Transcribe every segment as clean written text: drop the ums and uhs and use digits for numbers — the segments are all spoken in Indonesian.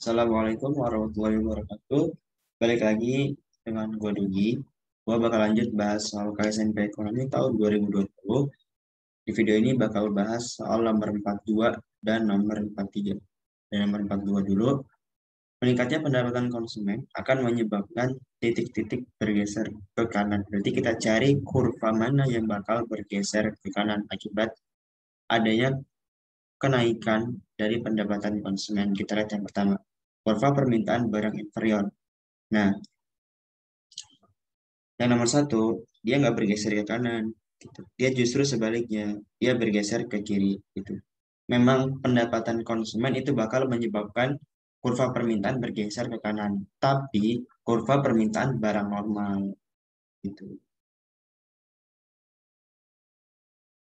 Assalamualaikum warahmatullahi wabarakatuh. Balik lagi dengan gue Dugi. Gue bakal lanjut bahas soal KSNP Ekonomi tahun 2020. Di video ini bakal bahas soal nomor 42 dan nomor 43. Dan nomor 42 dulu, meningkatnya pendapatan konsumen akan menyebabkan titik-titik bergeser ke kanan. Berarti kita cari kurva mana yang bakal bergeser ke kanan akibat adanya kenaikan dari pendapatan konsumen. Kita lihat yang pertama, kurva permintaan barang inferior. Nah, yang nomor satu, dia nggak bergeser ke kanan, gitu. Dia justru sebaliknya, dia bergeser ke kiri, gitu. Memang pendapatan konsumen itu bakal menyebabkan kurva permintaan bergeser ke kanan, tapi kurva permintaan barang normal, gitu.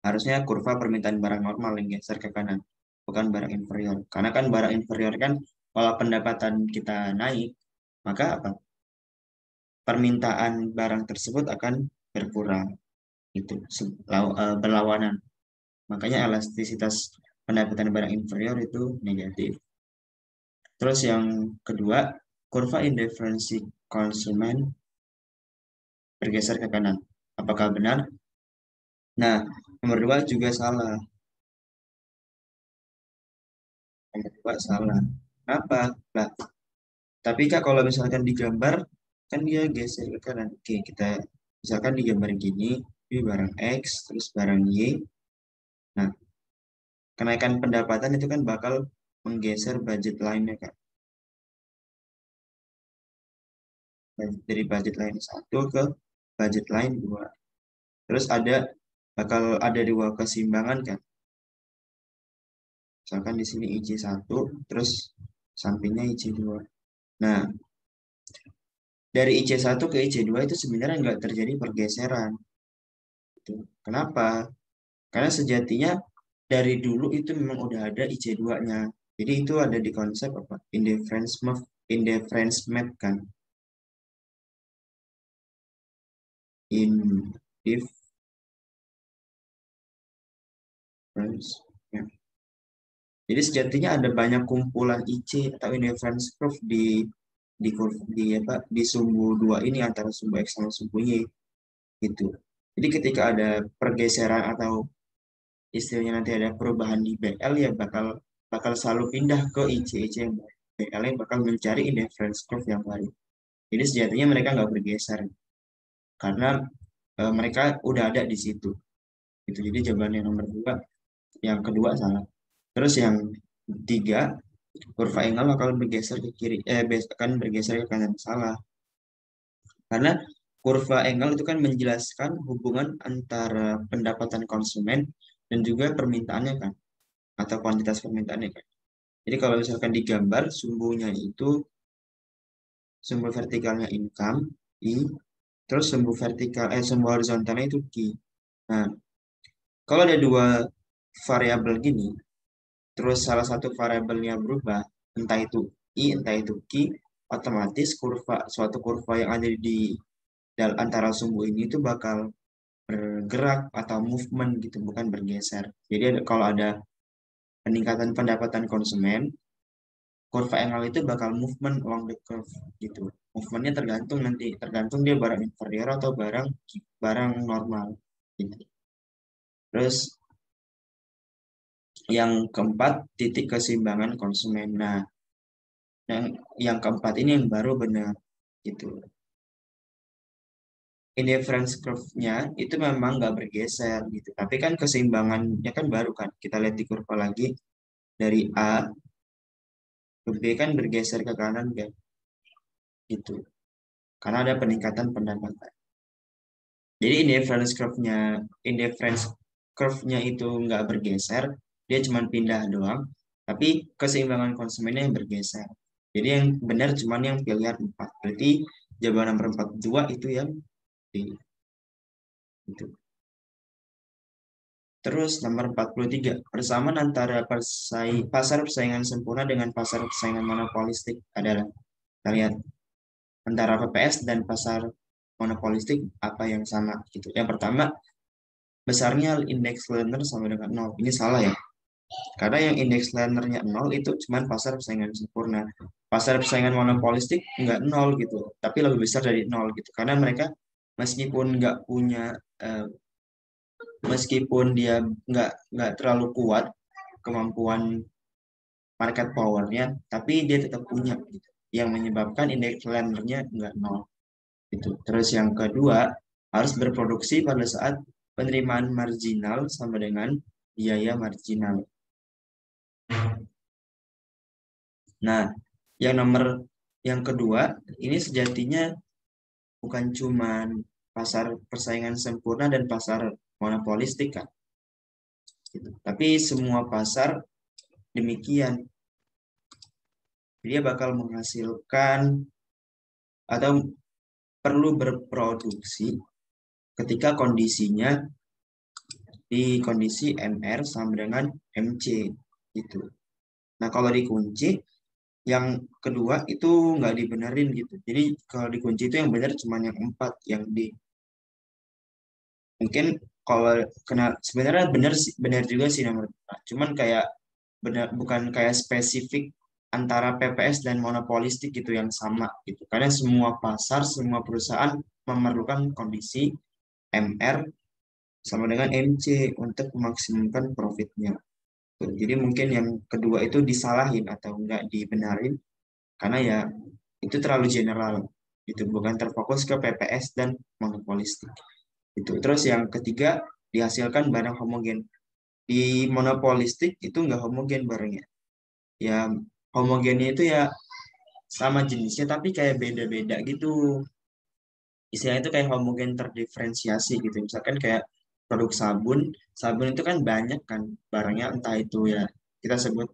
Harusnya kurva permintaan barang normal yang geser ke kanan, bukan barang inferior. Karena kan barang inferior kan, kalau pendapatan kita naik, maka apa? Permintaan barang tersebut akan berkurang, itu berlawanan. Makanya elastisitas pendapatan barang inferior itu negatif. Terus yang kedua, kurva indiferensi konsumen bergeser ke kanan. Apakah benar? Nah, nomor dua juga salah. Nomor dua salah. Kenapa? Nah, tapi Kak kalau misalkan digambar, kan dia geser ke kanan. Oke, kita misalkan digambar gini, ini barang X, terus barang Y. Nah, kenaikan pendapatan itu kan bakal menggeser budget lainnya, Kak. Dari budget line satu ke budget line 2. Terus bakal ada dua keseimbangan kan. Misalkan di sini IC1, terus sampingnya IC2. Nah, dari IC1 ke IC2 itu sebenarnya nggak terjadi pergeseran. Gitu. Kenapa? Karena sejatinya dari dulu itu memang udah ada IC2-nya. Jadi itu ada di konsep apa? Indifference map kan. Indifference map. Jadi sejatinya ada banyak kumpulan IC atau indifference curve di sumbu dua ini antara sumbu X sama sumbu Y gitu. Jadi ketika ada pergeseran atau istilahnya nanti ada perubahan di BL ya bakal bakal selalu pindah ke IC yang baru. BL yang bakal mencari indifference curve yang baru. Jadi sejatinya mereka nggak bergeser karena mereka udah ada di situ. Gitu. Jadi jawabannya nomor dua, yang kedua salah. Terus yang tiga, kurva angle akan bergeser ke kiri, akan bergeser ke kanan. Salah. Karena kurva angle itu kan menjelaskan hubungan antara pendapatan konsumen dan juga permintaannya kan, atau kuantitas permintaannya kan. Jadi kalau misalkan digambar, sumbunya itu, sumbu vertikalnya income, I, terus sumbu horizontalnya itu Q. Nah, kalau ada dua variabel gini, terus salah satu variabelnya berubah, entah itu I, entah itu Q, otomatis suatu kurva yang ada di antara sumbu ini itu bakal bergerak atau movement gitu, bukan bergeser. Jadi kalau ada peningkatan pendapatan konsumen, kurva angle itu bakal movement along the curve gitu. Movementnya tergantung dia barang inferior atau barang normal gitu. Terus yang keempat, titik keseimbangan konsumen. Nah, yang yang keempat ini yang baru benar gitu. Indifference curve-nya itu memang nggak bergeser gitu. Tapi kan keseimbangannya kan baru kan. Kita lihat di kurva lagi dari A ke B kan bergeser ke kanan kan gitu. Karena ada peningkatan pendapatan. Jadi indifference curve-nya itu nggak bergeser, dia cuma pindah doang. Tapi keseimbangan konsumennya yang bergeser. Jadi yang benar cuma yang pilihan 4. Berarti jawaban nomor 42 itu yang D. Itu. Terus nomor 43, persamaan antara pasar persaingan sempurna dengan pasar persaingan monopolistik adalah, kita lihat, antara PPS dan pasar monopolistik apa yang sama gitu. Yang pertama, besarnya indeks learner sama dengan 0. Ini salah ya. Karena yang indeks learnernya 0 itu cuman pasar persaingan sempurna. Pasar persaingan monopolistik nggak 0 gitu, tapi lebih besar dari 0 gitu. Karena mereka meskipun nggak punya, eh, meskipun dia nggak terlalu kuat kemampuan market powernya, tapi dia tetap punya gitu. Yang menyebabkan indeks learnernya nggak 0 gitu. Terus yang kedua, harus berproduksi pada saat penerimaan marginal sama dengan biaya marginal. Nah, yang kedua, ini sejatinya bukan cuman pasar persaingan sempurna dan pasar monopolistik kan, gitu. Tapi semua pasar demikian. Dia bakal menghasilkan atau perlu berproduksi ketika kondisinya di kondisi MR sama dengan MC gitu. Nah, kalau dikunci yang kedua itu nggak dibenerin gitu. Jadi kalau dikunci itu yang benar cuma yang empat, yang di mungkin kalau kena sebenarnya benar sih, benar juga sih nomor empat. Cuman kayak benar bukan kayak spesifik antara PPS dan monopolistik gitu yang sama gitu. Karena semua pasar, semua perusahaan memerlukan kondisi MR sama dengan MC untuk memaksimumkan profitnya. Jadi mungkin yang kedua itu disalahin atau enggak dibenarin karena ya itu terlalu general, itu bukan terfokus ke PPS dan monopolistik itu. Terus yang ketiga, dihasilkan barang homogen. Di monopolistik itu nggak homogen barangnya, ya homogennya itu ya sama jenisnya tapi kayak beda-beda gitu. Istilahnya itu kayak homogen terdiferensiasi gitu. Misalkan kayak produk sabun, sabun itu kan banyak kan barangnya, entah itu ya kita sebut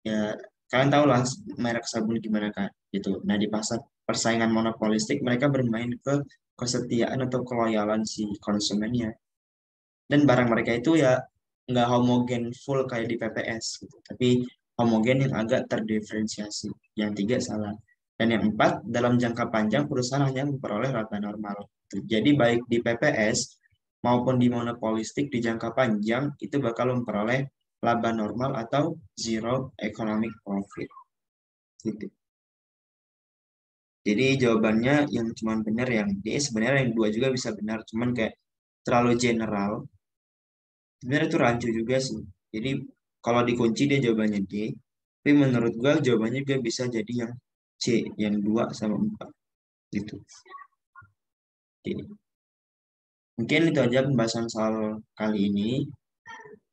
ya, kalian tahu lah merek sabun gimana kan gitu. Nah, di pasar persaingan monopolistik mereka bermain ke kesetiaan atau keloyalan si konsumennya, dan barang mereka itu ya nggak homogen full kayak di PPS gitu, tapi homogen yang agak terdiferensiasi. Yang tiga salah. Dan yang empat, dalam jangka panjang perusahaan hanya memperoleh laba normal. Jadi baik di PPS maupun di monopolistik di jangka panjang itu bakal memperoleh laba normal atau zero economic profit gitu. Jadi jawabannya yang cuman benar yang D, sebenarnya yang dua juga bisa benar, cuman kayak terlalu general. Sebenarnya itu rancu juga sih. Jadi kalau dikunci dia jawabannya D, tapi menurut gua jawabannya juga bisa jadi yang C, yang 2 sama 4 gitu. Oke. Mungkin itu aja pembahasan soal kali ini.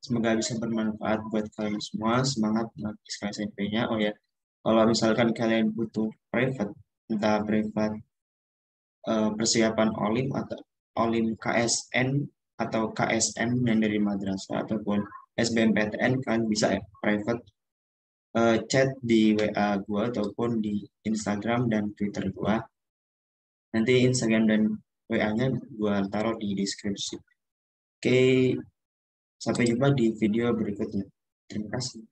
Semoga bisa bermanfaat buat kalian semua. Semangat menulis SMP-nya. Oh ya, kalau misalkan kalian butuh private, entah private persiapan Olim atau Olim KSN atau KSM yang dari madrasah ataupun SBMPTN, kan bisa ya private chat di WA gua ataupun di Instagram dan Twitter gua. Nanti Instagram dan WA-nya gua taruh di deskripsi. Oke, sampai jumpa di video berikutnya. Terima kasih.